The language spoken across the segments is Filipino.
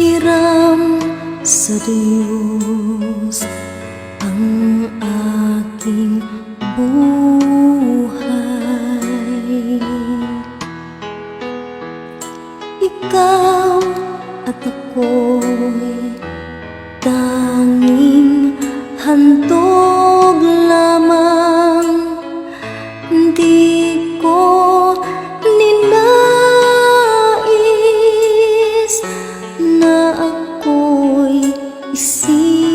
Hiram sa Diyos ang aking buhay. Ikaw at ako'y tanging handog lamang. Di ko ninais na ako'y isilang,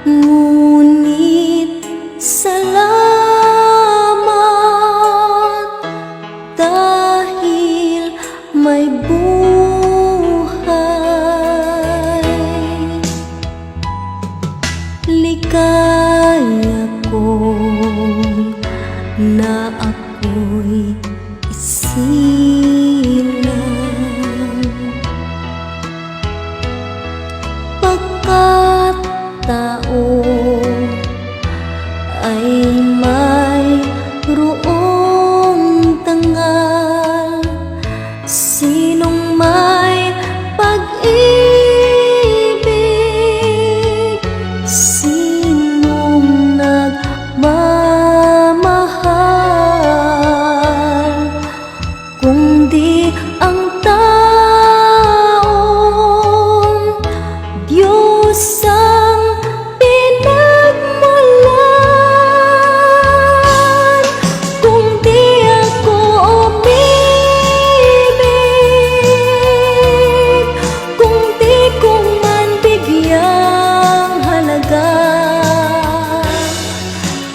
ngunit salamat dahil may buhay. Ligaya ko na ako'y isilang, pagkat tao ay mayroong tangal. Sinong may pag-ibig, sinong nagmamahal, kundi ang taong Diyos ang pinagmulan. Kung di ako umibig, kung di ko man bigyang halaga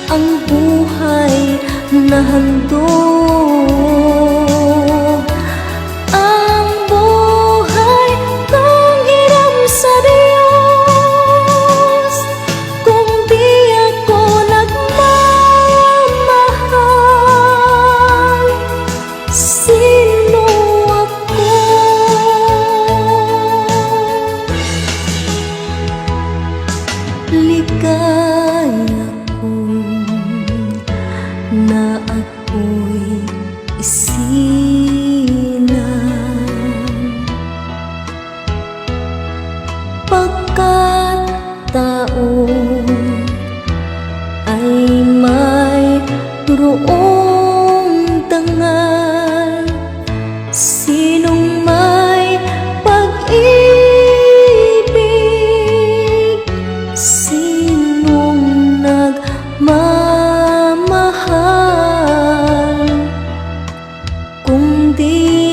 ang buhay na handog, ang buhay kong hiram sa Diyos. Kung di ako nagmamahal, sino ako? Ligaya ko na ako'y isilang, pagkat tao ay mayroong tangal. Sinong may pag-ibig, sinong nagmamahal, kung di